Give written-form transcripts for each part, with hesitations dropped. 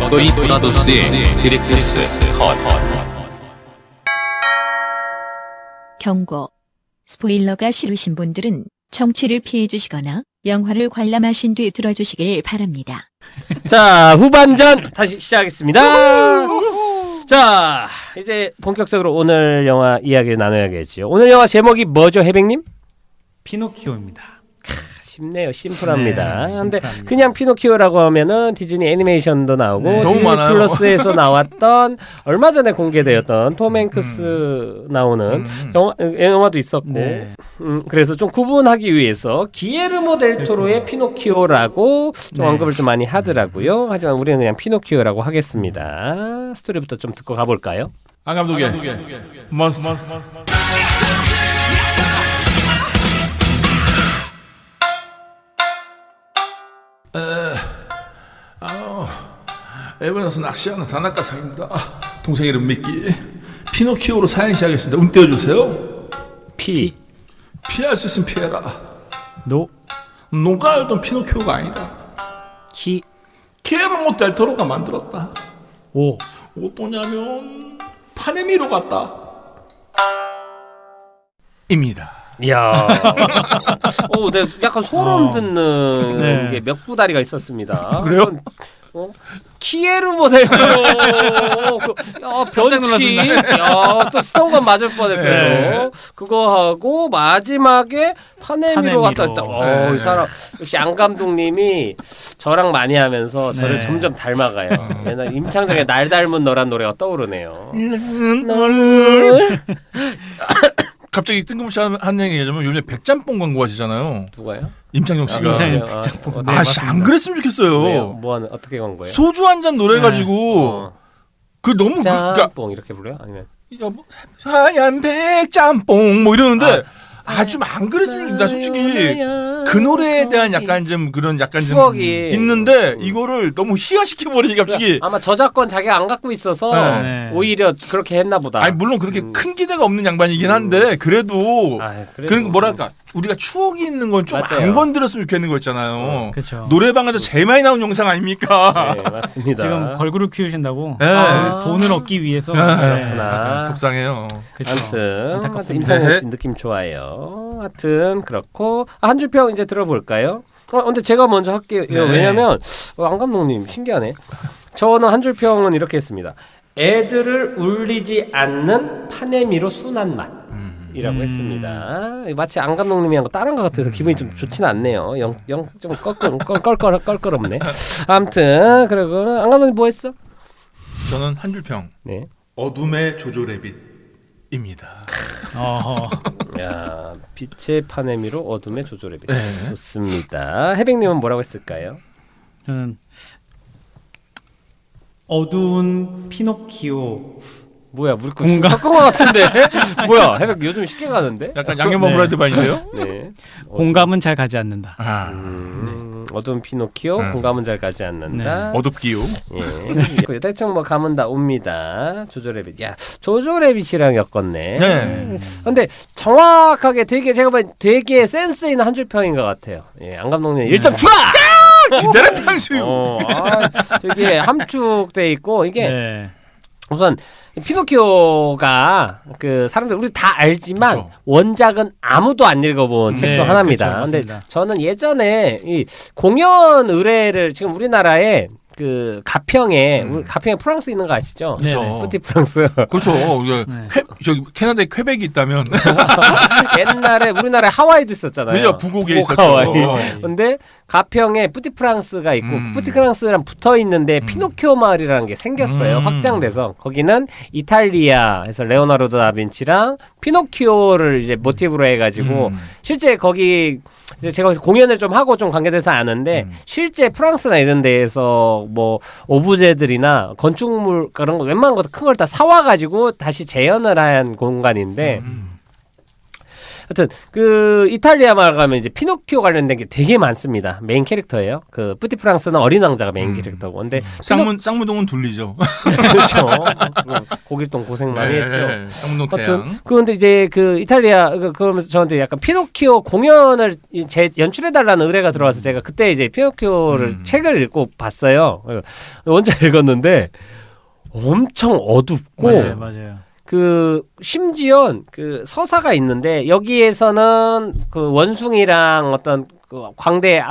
너희 도나도스의 디렉터스 컷. 경고. 스포일러가 싫으신 분들은 청취를 피해 주시거나 영화를 관람하신 뒤 들어주시길 바랍니다. 자, 후반전 다시 시작하겠습니다. 자, 이제 본격적으로 오늘 영화 이야기를 나눠야겠죠. 오늘 영화 제목이 뭐죠, 해백님? 피노키오입니다. 쉽네요. 심플합니다. 네, 근데 심플합니다. 그냥 피노키오라고 하면은 디즈니 애니메이션도 나오고 네. 너무 디즈니 많아요. 플러스에서 나왔던 얼마 전에 공개되었던 톰 행크스 나오는 영화도 있었고 네. 그래서 좀 구분하기 위해서 기에르모 델 토로의 피노키오라고 좀 네. 언급을 좀 많이 하더라고요. 하지만 우리는 그냥 피노키오라고 하겠습니다. 스토리부터 좀 듣고 가볼까요? 안 감독의 몬스터. 에버너스 낚시하는 다나카 상입니다. 동생 이름 미끼. 피노키오로 사행 시작하겠습니다. 운 띄워주세요. 피할 수 있으면 피해라. 노, 누가 알던 피노키오가 아니다. 키, 기에르모 델 토로가 만들었다. 오. 어떠냐면 파네미로 갔다. 입니다. 이야, 오, 네, 약간 소름 돋는 네. 게 몇 구다리가 있었습니다. 그래요? 키에르모 델 토로, 야, 변치, 야, 또 스톤건 맞을 뻔했어요. 네. 그거 하고 마지막에 파네미로 갔다 왔다. 네. 이 사람 역시 안 감독님이 저랑 많이 하면서 저를 네. 점점 닮아가요. 맨날 임창정의 날 닮은 너란 노래가 떠오르네요. 갑자기 뜬금없이 한 얘기 하자면 요즘에 백짬뽕 광고 하시잖아요. 누가요? 임창정 씨가. 임창정 아, 백짬뽕. 네, 아씨 안 그랬으면 좋겠어요. 왜요? 뭐하는 어떻게 간 거예요? 소주 한 잔 노래 네. 가지고 그 너무 그러니까 짬뽕 이렇게 불러요? 아니면 여보 하얀 백짬뽕 뭐 이러는데 좀 안 그랬으면 나 솔직히 그 노래에 대한 약간 좀 그런 약간 좀 추억이 있는데 이거를 너무 희화시켜 버리니 갑자기. 아마 저작권 자기가 안 갖고 있어서 네. 오히려 그렇게 했나 보다. 아니 물론 그렇게 큰 기대가 없는 양반이긴 한데 그래도 그래도 그런 뭐랄까 우리가 추억이 있는 건 좀 맞아요. 안 건드렸으면 좋겠는 거 있잖아요. 그렇죠. 노래방에서 제일 많이 나온 영상 아닙니까? 네, 맞습니다. 지금 걸그룹 키우신다고 네. 돈을 얻기 위해서. 그렇구나. 속상해요. 그쵸. 아무튼 안타깝습니다. 임창정 네. 씨 느낌 좋아요. 하여튼 그렇고 한 줄 평 이제 들어볼까요? 근데 제가 먼저 할게요. 네. 왜냐면 안 감독님 신기하네. 저는 한 줄 평은 이렇게 했습니다. 애들을 울리지 않는 파네미로 순한 맛. 이라고 했습니다. 마치 안 감독님이 한 거 다른 것 같아서 기분이 좀 좋지는 않네요. 좀 껄끄럽네. 아무튼 그리고 안 감독님 뭐 했어? 저는 한 줄 평. 네. 어둠의 조조 래빗입니다. 야, 빛의 파네미로 어둠의 조조래빗. 네. 좋습니다. 해백님은 뭐라고 했을까요? 저는 어두운 피노키오. 뭐야, 우리 공감. 섞은 것 같은데? 뭐야, 해백 요즘 쉽게 가는데? 약간 양념만 네. 프라이드 반인데요? 네. 공감은 잘 가지 않는다. 어두운 피노키오, 공감은 잘 가지 않는다. 어둡기요. 예. 대충 뭐 감은 다 옵니다. 조조래빗. 야, 조조래빗이랑 엮었네. 네. 근데 정확하게 제가 보기엔 되게 센스 있는 한 줄 평인 것 같아요. 예, 안 감독님 1점 추가! 기다려 탕수육. 되게 함축돼 있고 이게 네. 우선 피노키오가 그 사람들 우리 다 알지만 그쵸. 원작은 아무도 안 읽어본 책 중 네, 하나입니다. 그쵸, 근데 맞습니다. 저는 예전에 이 공연 의뢰를 지금 우리나라에 그 가평에 프랑스 있는 거 아시죠? 네. 그렇죠. 푸티 프랑스. 그렇죠. 우리가 네. 저기 캐나다에 퀘벡이 있다면 옛날에 우리나라에 하와이도 있었잖아요. 그죠, 부곡에 부곡 있었죠. 하와이. 근데 가평에 뿌티 프랑스가 있고 뿌티 프랑스랑 붙어 있는데 피노키오 마을이라는 게 생겼어요. 확장돼서 거기는 이탈리아에서 레오나르도 다빈치랑 피노키오를 이제 모티브로 해가지고 실제 거기 이제 제가 거기서 공연을 좀 하고 좀 관계돼서 아는데 실제 프랑스나 이런 데에서 뭐 오브제들이나 건축물 그런 거 웬만한 것도 큰 걸 다 사와가지고 다시 재현을 한 공간인데. 하여튼 그 이탈리아 마을 가면 이제 피노키오 관련된 게 되게 많습니다. 메인 캐릭터예요. 그 뿌티 프랑스는 어린 왕자가 메인 캐릭터고. 근데 쌍무동은 둘리죠. 그렇죠. 고길동 고생 많이 했죠. 쌍무동 하여튼 태양. 그런데 이제 그 이탈리아 그러면서 저한테 약간 피노키오 공연을 연출해 달라는 의뢰가 들어와서 제가 그때 이제 피노키오를 책을 읽고 봤어요. 원작 읽었는데 엄청 어둡고 맞아요. 그 심지어 그 서사가 있는데 여기에서는 그 원숭이랑 어떤 그 광대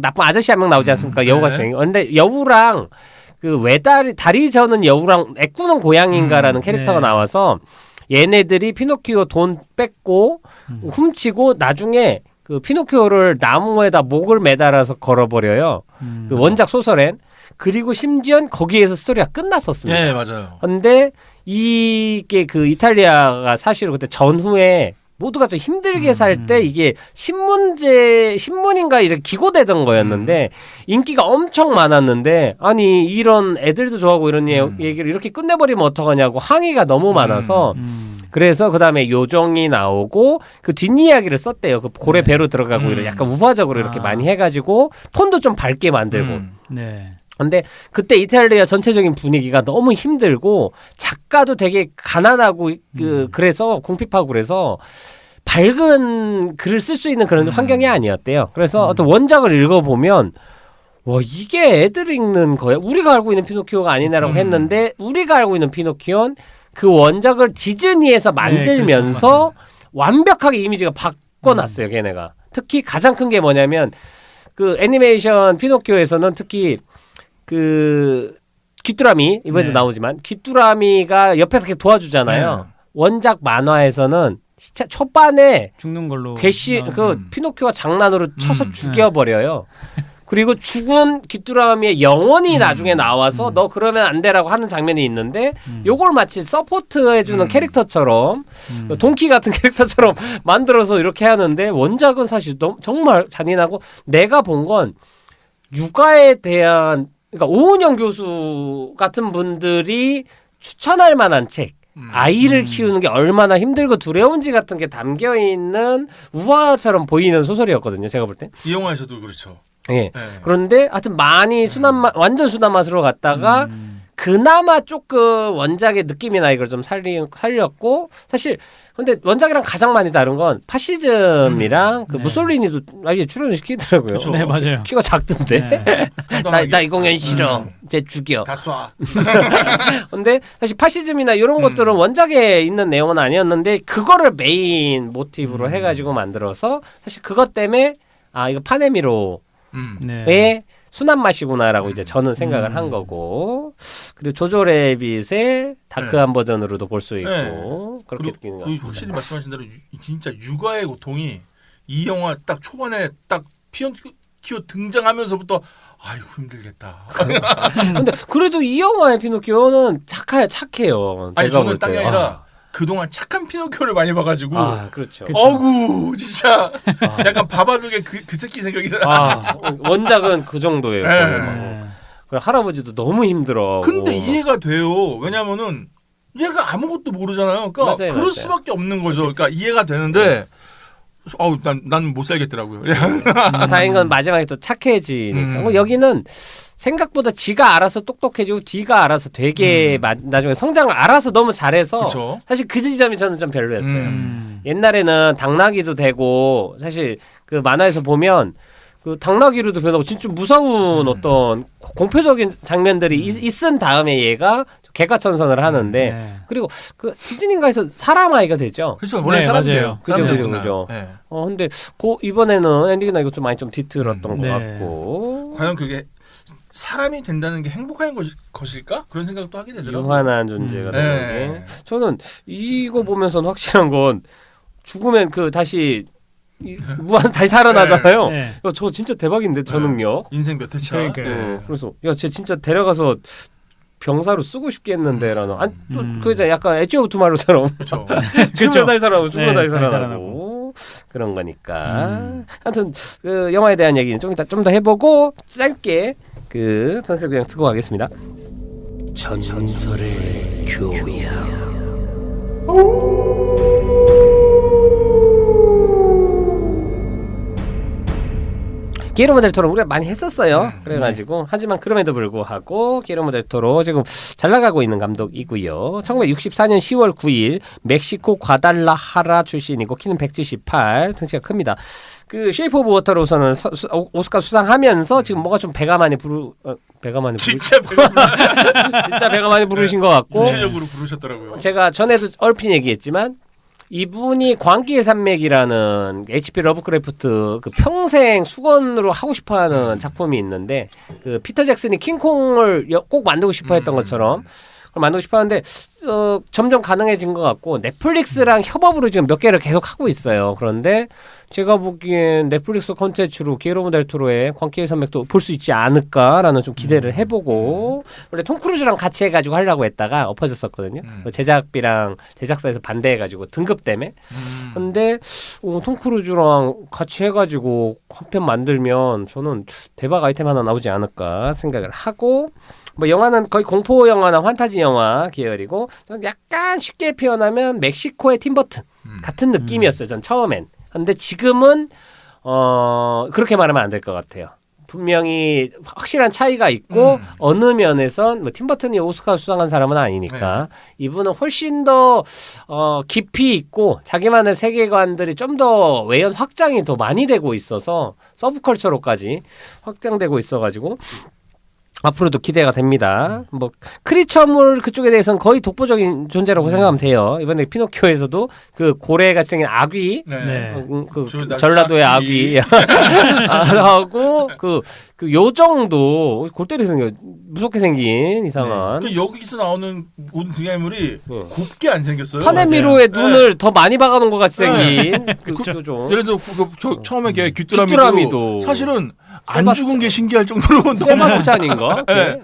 나쁜 아저씨 한 명 나오지 않습니까? 여우가 주인공. 근데 여우랑 그 다리 저는 여우랑 애꾸는 고양인가라는 캐릭터가 네. 나와서 얘네들이 피노키오 돈 뺏고 훔치고 나중에 그 피노키오를 나무에다 목을 매달아서 걸어버려요. 그 원작 소설엔. 그리고 심지어 거기에서 스토리가 끝났었습니다. 예, 맞아요. 근데 이게 그 이탈리아가 사실은 그때 전후에 모두가 좀 힘들게 살 때 이게 신문인가 이렇게 기고되던 거였는데 인기가 엄청 많았는데 아니 이런 애들도 좋아하고 이런 얘기를 이렇게 끝내버리면 어떡하냐고 항의가 너무 많아서 그래서 그 다음에 요정이 나오고 그 뒷이야기를 썼대요. 그 고래 배로 들어가고 이런 약간 우화적으로 이렇게 많이 해가지고 톤도 좀 밝게 만들고. 네. 근데 그때 이탈리아 전체적인 분위기가 너무 힘들고 작가도 되게 가난하고 그래서 궁핍하고 그래서 밝은 글을 쓸 수 있는 그런 환경이 아니었대요. 그래서 어떤 원작을 읽어보면 와 이게 애들 읽는 거야. 우리가 알고 있는 피노키오가 아니냐라고 했는데 우리가 알고 있는 피노키오는 그 원작을 디즈니에서 만들면서 완벽하게 이미지가 바꿔놨어요. 걔네가. 특히 가장 큰 게 뭐냐면 그 애니메이션 피노키오에서는 특히 그 귀뚜라미 이번에도 나오지만 귀뚜라미가 옆에서 이렇게 도와주잖아요. 원작 만화에서는 진짜 초반에 죽는 걸로 피노키오가 장난으로 쳐서 죽여버려요. 그리고 죽은 귀뚜라미의 영혼이 나중에 나와서 너 그러면 안 돼라고 하는 장면이 있는데 요걸 마치 서포트해주는 캐릭터처럼 동키 같은 캐릭터처럼 만들어서 이렇게 하는데 원작은 사실 정말 잔인하고 내가 본 건 육아에 대한 그러니까 오은영 교수 같은 분들이 추천할 만한 책 아이를 키우는 게 얼마나 힘들고 두려운지 같은 게 담겨있는 우화처럼 보이는 소설이었거든요. 제가 볼 때. 이 영화에서도 그렇죠. 예. 그런데 하여튼 많이 완전 순한 맛으로 갔다가 그나마 조금 원작의 느낌이나 이걸 좀 살렸고 사실 근데 원작이랑 가장 많이 다른 건 파시즘이랑 그 무솔리니도 아예 출연을 시키더라고요. 그쵸. 네, 맞아요. 키가 작던데. 나 이 공연 싫어. 쟤 죽여. 다 쏴. 근데 사실 파시즘이나 이런 것들은 원작에 있는 내용은 아니었는데 그거를 메인 모티브로 해가지고 만들어서 사실 그것 때문에 아 이거 파네미로의 순한 맛이구나라고 이제 저는 생각을 한 거고 그리고 조조 레빗의 다크한 버전으로도 볼 수 있고 그렇게 느끼는 것 같습니다. 확실히 말씀하신 대로 진짜 육아의 고통이 이 영화 딱 초반에 딱 피노키오 등장하면서부터 아이고 힘들겠다. 근데 그래도 이 영화의 피노키오는 착해요. 아니 제가 저는 볼 딴 게 때. 아니라 그동안 착한 피노키오를 많이 봐가지고 그렇죠. 어구 진짜 약간 바바둑의 그 새끼 생각이 나. 원작은 그 정도예요. 네. 그리고 할아버지도 너무 힘들어. 근데 이해가 돼요. 왜냐면은 얘가 아무것도 모르잖아요. 그러니까 맞아요, 그럴 맞아요. 수밖에 없는 거죠. 그러니까 이해가 되는데 난 못 살겠더라고요. 다행인 건 마지막에 또 착해지니까. 여기는 생각보다 지가 알아서 똑똑해지고 뒤가 알아서 되게 나중에 성장을 알아서 너무 잘해서 그쵸? 사실 그 지점이 저는 좀 별로였어요. 옛날에는 당나귀도 되고 사실 그 만화에서 보면 그 당나귀로도 변하고 진짜 무서운 어떤 공표적인 장면들이 있은 다음에 얘가 개과천선을 하는데 그리고 그 디즈니인가에서 사람 아이가 되죠. 그렇죠. 원래 네, 사람이에요. 그죠. 네. 근데 이번에는 엔딩이나 이거 좀 많이 좀 뒤틀었던 것 네. 같고. 과연 그게 사람이 된다는 게 행복한 것일까? 그런 생각도 하게 되더라고요. 유한한 존재가 되는 네. 게. 저는 이거 보면서는 확실한 건 죽으면 그 다시 무한 다시 살아나잖아요. 네. 야, 저 진짜 대박인데 저 능력. 인생 몇 회차. 그러니까요. 그래서 야, 쟤 진짜 데려가서 병사로 쓰고 싶겠는데라는. 아니 그 이제 약간 에치 오브 투마로처럼 그렇죠. 죽으면 다시 살아나고 죽으면 네, 다시 다시 살아나고 그런 거니까. 하여튼 그 영화에 대한 얘기는 좀 더 해보고 짧게 그 전설을 그냥 듣고 가겠습니다. 전설의 교양. 기레르모 델 토로 우리가 많이 했었어요. 그래가지고 하지만 그럼에도 불구하고 기레르모 델 토로 지금 잘 나가고 있는 감독이고요. 1964년 10월 9일 멕시코 과달라하라 출신이고 키는 178, 등치가 큽니다. 그 쉐이프 오브 워터로서는 오스카 수상하면서 지금 뭐가 좀 배가 많이 진짜 배가 진짜 배가 많이 부르신 것 같고 구체적으로 부르셨더라고요. 제가 전에도 얼핏 얘기했지만 이분이 광기의 산맥이라는 H.P. 러브크래프트 그 평생 수건으로 하고 싶어하는 작품이 있는데 그 피터 잭슨이 킹콩을 꼭 만들고 싶어했던 것처럼 그걸 만들고 싶어하는데 점점 가능해진 것 같고 넷플릭스랑 협업으로 지금 몇 개를 계속 하고 있어요. 그런데 제가 보기엔 넷플릭스 콘텐츠로 기레르모 델 토로의 광기의 산맥도 볼 수 있지 않을까라는 좀 기대를 해보고 원래 톰 크루즈랑 같이 해가지고 하려고 했다가 엎어졌었거든요. 제작비랑 제작사에서 반대해가지고 등급 때문에. 근데 톰 크루즈랑 같이 해가지고 한 편 만들면 저는 대박 아이템 하나 나오지 않을까 생각을 하고 뭐 영화는 거의 공포 영화나 환타지 영화 계열이고 저는 약간 쉽게 표현하면 멕시코의 팀버튼 같은 느낌이었어요. 전 처음엔. 근데 지금은 그렇게 말하면 안 될 것 같아요. 분명히 확실한 차이가 있고 어느 면에선 뭐 팀버튼이 오스카 수상한 사람은 아니니까 이분은 훨씬 더 깊이 있고 자기만의 세계관들이 좀 더 외연 확장이 더 많이 되고 있어서 서브컬처로까지 확장되고 있어가지고 앞으로도 기대가 됩니다. 뭐 크리처물 그쪽에 대해서는 거의 독보적인 존재라고 생각하면 돼요. 이번에 피노키오에서도 그 고래같이 생긴 아귀, 그 전라도의 아귀 하고 그 요정도 골 때리게 생겨 무섭게 생긴 이상한. 그 여기서 나오는 모든 등장인물이 곱게 안 생겼어요. 파네미로의 눈을 더 많이 박아놓은 것 같이 생긴 그 요정. 예를 들어 처음에 걔 귀뚜라미도 사실은 안 죽은 게 신기할 정도로 세바스찬인가?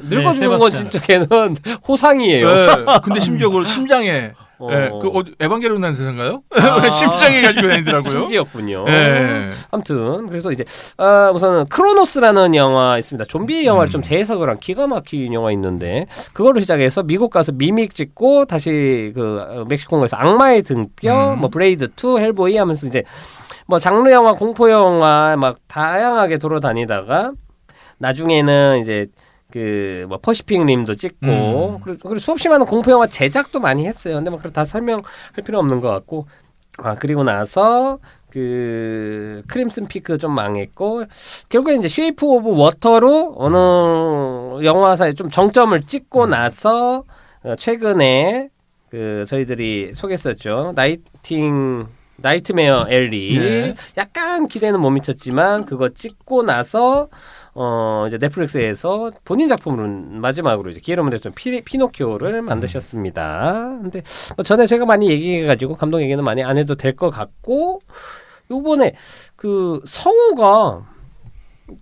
늙어 죽은 건 진짜 걔는 호상이에요. 근데 심지어 그 심장에 에반게리온 난 세상가요? 심장에 가지고 다니더라고요. 심지였군요. 아무튼 그래서 이제 우선은 크로노스라는 영화 있습니다. 좀비 영화를 좀 재해석을 한 기가 막힌 영화 있는데 그거를 시작해서 미국 가서 미믹 찍고 다시 그 멕시코에서 악마의 등뼈, 뭐 브레이드 2, 헬보이 하면서 이제 뭐 장르 영화, 공포 영화 막 다양하게 돌아다니다가 나중에는 이제 그 뭐 퍼시픽 림도 찍고 그리고 수없이 많은 공포 영화 제작도 많이 했어요. 근데 뭐 다 설명할 필요 없는 것 같고 그리고 나서 그 크림슨 피크 좀 망했고 결국에 이제 쉐이프 오브 워터로 어느 영화사에 좀 정점을 찍고 나서 최근에 그 저희들이 소개했었죠. 나이트메어 엘리 약간 기대는 못 미쳤지만 그거 찍고 나서 이제 넷플릭스에서 본인 작품으로 마지막으로 이제 기레르모 델 토로 피노키오를 만드셨습니다. 근데 뭐 전에 제가 많이 얘기해가지고 감독 얘기는 많이 안 해도 될 것 같고 요번에 그 성우가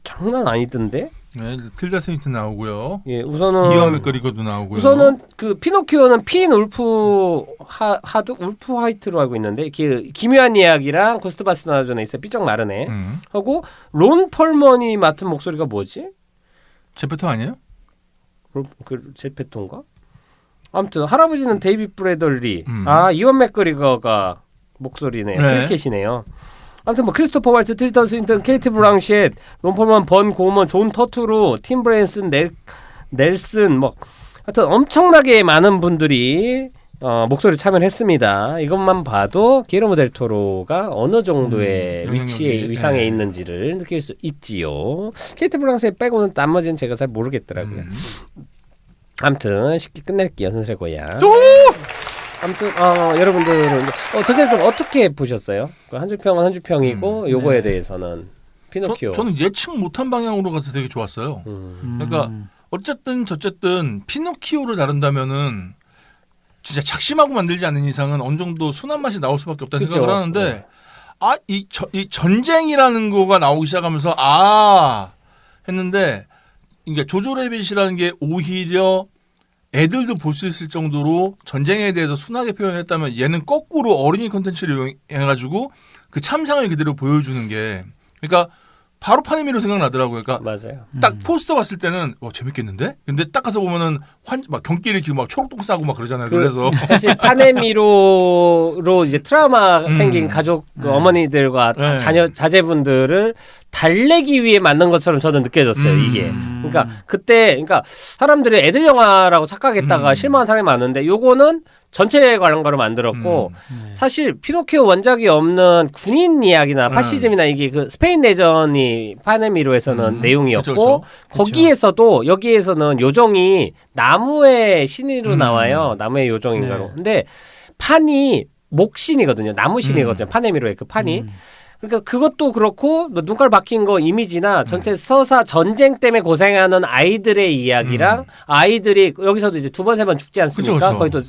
장난 아니던데. 네, 틸다 스윈튼 나오고요. 예, 우선은 이완 맥거리거도 나오고요. 우선은 그 피노키오는 핀 울프 울프 화이트로 알고 있는데 그 기묘한 이야기랑 고스트바스터 나전에 있어요. 삐쩍 마르네. 하고 론 펄먼이 맡은 목소리가 뭐지? 제페토 아니에요? 그 제페토인가? 아무튼 할아버지는 데이빗 브래덜리. 이완 맥거리거가 목소리네요. 크리켓이네요. 아무튼 뭐 크리스토퍼 waltz, 틸다 스윈튼, 케이트 블랑쳇, 론 펄먼, 번 고먼, 존 터투루, 팀 브랜슨, 넬슨 뭐 하여튼 엄청나게 많은 분들이 목소리 참여했습니다. 이것만 봐도 기레르모 델 토로가 어느 정도의 위치에 위상에 있는지를 느낄 수 있지요. 케이트 블랑쳇 빼고는 나머지는 제가 잘 모르겠더라고요. 아무튼 쉽게 끝낼게요, 선생고야. 아무튼 여러분들은 전체 좀 어떻게 보셨어요? 한 줄평은 한 줄평이고 요거에 대해서는 피노키오. 저는 예측 못한 방향으로 가서 되게 좋았어요. 그러니까 어쨌든 피노키오를 다룬다면은 진짜 작심하고 만들지 않는 이상은 어느 정도 순한 맛이 나올 수밖에 없다는 생각을 하는데 이 전쟁이라는 거가 나오기 시작하면서 했는데 그러니까 조조 래빗이라는 게 오히려 애들도 볼 수 있을 정도로 전쟁에 대해서 순하게 표현했다면 얘는 거꾸로 어린이 콘텐츠를 이용해가지고 그 참상을 그대로 보여주는 게 그러니까 바로 파네미로 생각나더라고요. 그러니까 맞아요. 딱 포스터 봤을 때는 재밌겠는데? 근데 딱 가서 보면은 막 경기를 이렇게 막 초록똥 싸고 막 그러잖아요. 그래서 사실 파네미로로 이제 트라우마 생긴 가족 어머니들과 네. 자제분들을 달래기 위해 만든 것처럼 저는 느껴졌어요. 이게. 그러니까 그때 사람들이 애들 영화라고 착각했다가 실망한 사람이 많은데 요거는 전체 관련 거로 만들었고 사실 피노키오 원작이 없는 군인 이야기나 파시즘이나 이게 그 스페인 내전이 파네미로에서는 내용이었고 그쵸. 거기에서도 여기에서는 요정이 나무의 신으로 나와요. 나무의 요정인가로. 네. 근데 판이 목신이거든요. 나무신이거든요. 파네미로의 그 판이. 그러니까 그것도 그렇고 눈깔 박힌 거 이미지나 전체 서사 전쟁 때문에 고생하는 아이들의 이야기랑 아이들이 여기서도 이제 두 번 세 번 죽지 않습니까? 그쵸. 거기도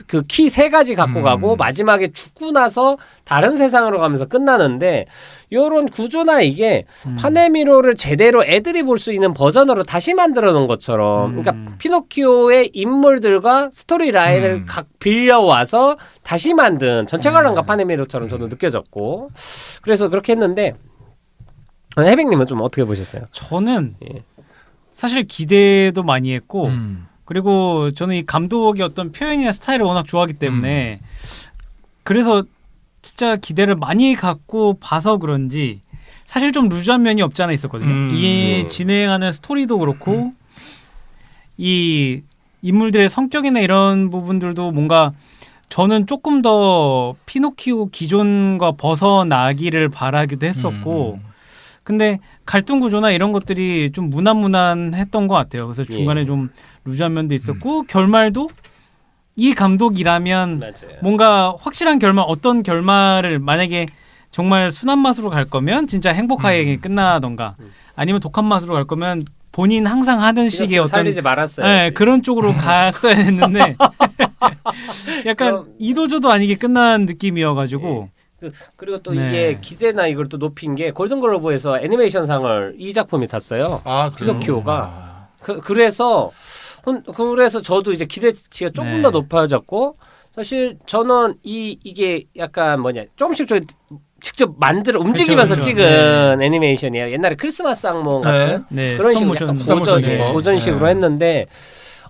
그 키 세 가지 갖고 가고 마지막에 죽고 나서 다른 세상으로 가면서 끝나는데 요런 구조나 이게 파네미로를 제대로 애들이 볼 수 있는 버전으로 다시 만들어 놓은 것처럼 그러니까 피노키오의 인물들과 스토리 라인을 각 빌려와서 다시 만든 전체 관람가 파네미로처럼 저도 느껴졌고 그래서 그렇게 했는데 해백님은 좀 어떻게 보셨어요? 저는 사실 기대도 많이 했고 음. 그리고 저는 이 감독의 어떤 표현이나 스타일을 워낙 좋아하기 때문에 그래서 진짜 기대를 많이 갖고 봐서 그런지 사실 좀 루즈한 면이 없지 않아 있었거든요. 이 진행하는 스토리도 그렇고 이 인물들의 성격이나 이런 부분들도 뭔가 저는 조금 더 피노키오 기존과 벗어나기를 바라기도 했었고 근데 갈등 구조나 이런 것들이 좀 무난무난했던 것 같아요. 그래서 중간에 좀 루즈한 면도 있었고 결말도 이 감독이라면 맞아요. 뭔가 확실한 결말 어떤 결말을 만약에 정말 순한 맛으로 갈 거면 진짜 행복하게 끝나던가 아니면 독한 맛으로 갈 거면 본인 항상 하던 식의 어떤 살리지 말았어요. 네, 그런 쪽으로 갔어야 했는데 약간 이도저도 아니게 끝난 느낌이어가지고 그리고 또 네. 이게 기대나 이걸 또 높인 게 골든글로브에서 애니메이션 상을 이 작품이 탔어요. 아, 피노키오가. 그래서 저도 이제 기대치가 조금 네. 더 높아졌고 사실 저는 이게 약간 조금씩 직접 움직이면서 그쵸. 찍은 애니메이션이에요. 옛날에 크리스마스 악몽 같은 네, 그런 식으로 스톱모션. 약간 스톱모션인 고전식으로 거. 했는데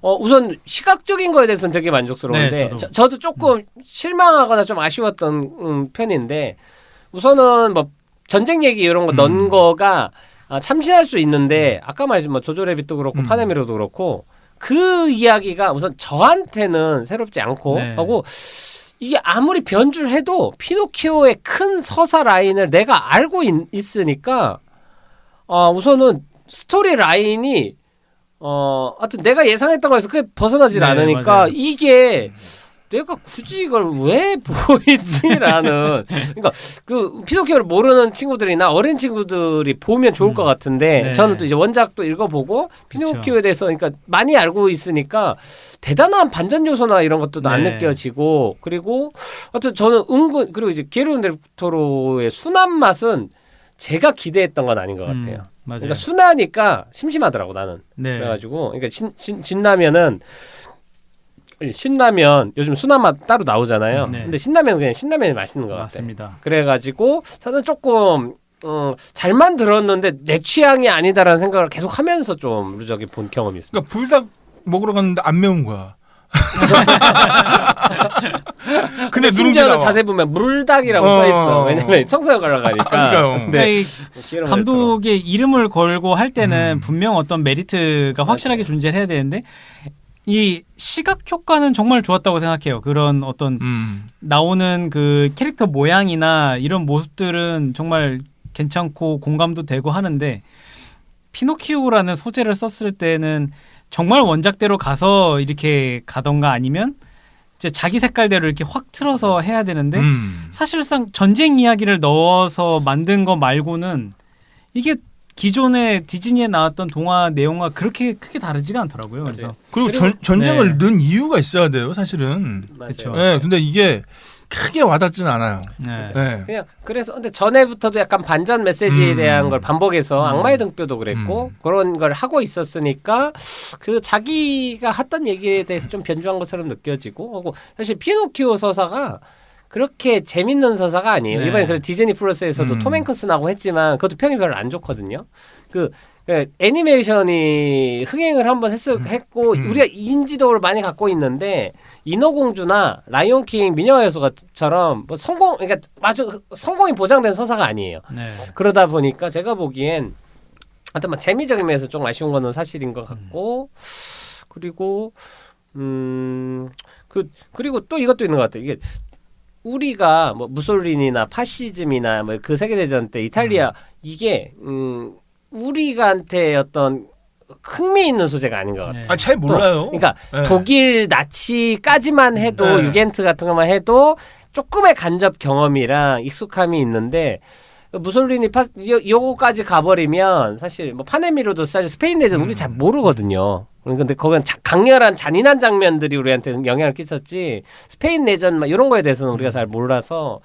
우선 시각적인 거에 대해서는 되게 만족스러운데 네, 저도 조금 실망하거나 좀 아쉬웠던 편인데 우선은 뭐 전쟁 얘기 이런 거 넣은 거가 참신할 수 있는데 아까 말했지만 조조래빗도 그렇고 파네미로도 그렇고 그 이야기가 우선 저한테는 새롭지 않고 네. 하고 이게 아무리 변주를 해도 피노키오의 큰 서사 라인을 내가 알고 있으니까 우선은 스토리 라인이 하여튼 내가 예상했던 거에서 그게 벗어나질 네, 않으니까 맞아요. 이게 내가 굳이 이걸 왜 보이지라는 그러니까 그 피노키오를 모르는 친구들이나 어린 친구들이 보면 좋을 것 같은데 네. 저는 또 이제 원작도 읽어보고 피노키오에 대해서 그러니까 많이 알고 있으니까 대단한 반전 요소나 이런 것도 안 네. 느껴지고 그리고 하여튼 저는 그리고 이제 게르온 델 토로의 순한 맛은 제가 기대했던 건 아닌 것 같아요. 맞아요. 그러니까 순하니까 심심하더라고 나는. 네. 그래가지고 그러니까 신라면 요즘 순한 맛 따로 나오잖아요. 네. 근데 신라면은 그냥 신라면이 맛있는 것 같아요. 맞습니다. 그래가지고 저는 조금 잘 만들었는데 내 취향이 아니다라는 생각을 계속 하면서 좀 루저기 본 경험이 있습니다. 그러니까 불닭 먹으러 갔는데 안 매운 거야. 근데 누룽지 심지어는 나와. 자세히 보면 물닭이라고 써있어. 왜냐면 청소년 가러 가니까. 그러니까요. 네. 이 감독의 이름을 걸고 할 때는 분명 어떤 메리트가 확실하게 존재해야 되는데 이 시각 효과는 정말 좋았다고 생각해요. 그런 어떤 나오는 그 캐릭터 모양이나 이런 모습들은 정말 괜찮고 공감도 되고 하는데 피노키오라는 소재를 썼을 때는 정말 원작대로 가서 이렇게 가던가 아니면 이제 자기 색깔대로 이렇게 확 틀어서 해야 되는데 사실상 전쟁 이야기를 넣어서 만든 거 말고는 이게 기존의 디즈니에 나왔던 동화 내용과 그렇게 크게 다르지가 않더라고요. 그래서 그리고 그리고- 전쟁을 네. 넣은 이유가 있어야 돼요, 사실은. 그쵸. 네, 근데 이게 크게 와닿지는 않아요. 네. 네. 그냥 그래서 근데 전에부터도 약간 반전 메시지에 대한 걸 반복해서 악마의 등뼈도 그랬고 그런 걸 하고 있었으니까 그 자기가 했던 얘기에 대해서 좀 변주한 것처럼 느껴지고 하고 사실 피노키오 서사가 그렇게 재밌는 서사가 아니에요. 네. 이번에 그 디즈니 플러스에서도 톰 행크스 나오고 했지만 그것도 평이 별로 안 좋거든요. 그 애니메이션이 흥행을 한번 했고 우리가 인지도를 많이 갖고 있는데 인어공주나 라이온킹 미녀와 여수가처럼 뭐 그러니까 아주 성공이 보장된 서사가 아니에요. 네. 그러다 보니까 제가 보기엔 하여튼 뭐 재미적인 면에서 좀 아쉬운 거는 사실인 것 같고 그리고 그리고 또 이것도 있는 것 같아요. 이게 우리가 뭐 무솔리니나 파시즘이나 뭐 그 세계대전 때 이탈리아 이게 우리한테 어떤 흥미 있는 소재가 아닌 것 같아요. 네. 아, 잘 몰라요. 그러니까 네. 독일 나치까지만 해도 네. 유겐트 같은 것만 해도 조금의 간접 경험이랑 익숙함이 있는데 무솔리니 요거까지 가버리면 사실 뭐 파네미로도 사실 스페인 내전 우리 잘 모르거든요. 근데 거기는 강렬한 잔인한 장면들이 우리한테 영향을 끼쳤지 스페인 내전 막 이런 거에 대해서는 우리가 잘 몰라서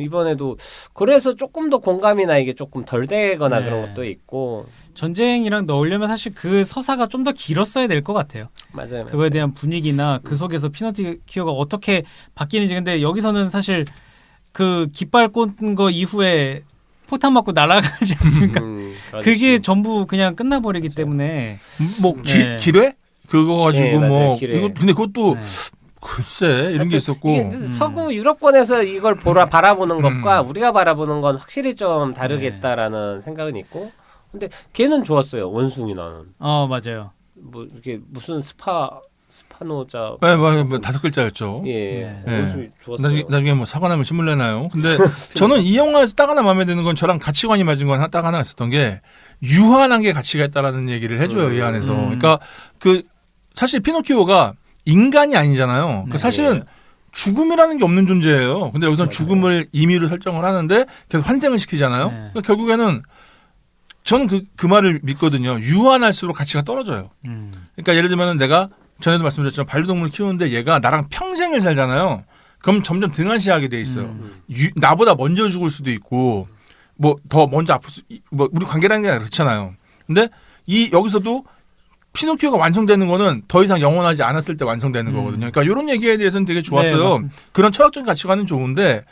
이번에도 그래서 조금 더 공감이나 이게 조금 덜 되거나 네. 그런 것도 있고 전쟁이랑 넣으려면 사실 그 서사가 좀 더 길었어야 될 것 같아요. 맞아요. 그거에 대한 분위기나 그 속에서 피노키오가 어떻게 바뀌는지. 근데 여기서는 사실 그 깃발 꽂은 거 이후에 포탄 맞고 날아가지 않습니까? 그게 전부 그냥 끝나버리기 때문에 뭐 네. 기뢰 그거 가지고 네, 맞아요. 뭐 기뢰. 이거 근데 그것도 네. 글쎄 이런 게 있었고 이게 서구 유럽권에서 이걸 바라보는 것과 우리가 바라보는 건 확실히 좀 다르겠다라는 생각은 있고 근데 걔는 좋았어요. 원숭이 나는 맞아요. 뭐 이게 무슨 스파노자 네, 뭐 5글자였죠. 예 네. 원숭이 좋았어요. 나중에 뭐 사과나무 신물내나요? 근데 저는 이 영화에서 딱 하나 마음에 드는 건 저랑 가치관이 맞은 건 딱 하나 있었던 게 유한한 게 가치가 있다라는 얘기를 해줘요. 이 안에서. 그러니까 그 사실 피노키오가 인간이 아니잖아요. 그 사실은 죽음이라는 게 없는 존재예요. 근데 여기서 죽음을 임의로 설정을 하는데 계속 환생을 시키잖아요. 네. 그러니까 결국에는 저는 그 말을 믿거든요. 유한할수록 가치가 떨어져요. 그러니까 예를 들면 내가 전에도 말씀드렸지만 반려동물을 키우는데 얘가 나랑 평생을 살잖아요. 그럼 점점 등한시하게 돼 있어요. 나보다 먼저 죽을 수도 있고 뭐 더 먼저 아플 뭐 우리 관계라는 게 그렇잖아요. 근데 여기서도 피노키오가 완성되는 거는 더 이상 영원하지 않았을 때 완성되는 거거든요. 그러니까 이런 얘기에 대해서는 되게 좋았어요. 네, 그런 철학적인 가치관은 좋은데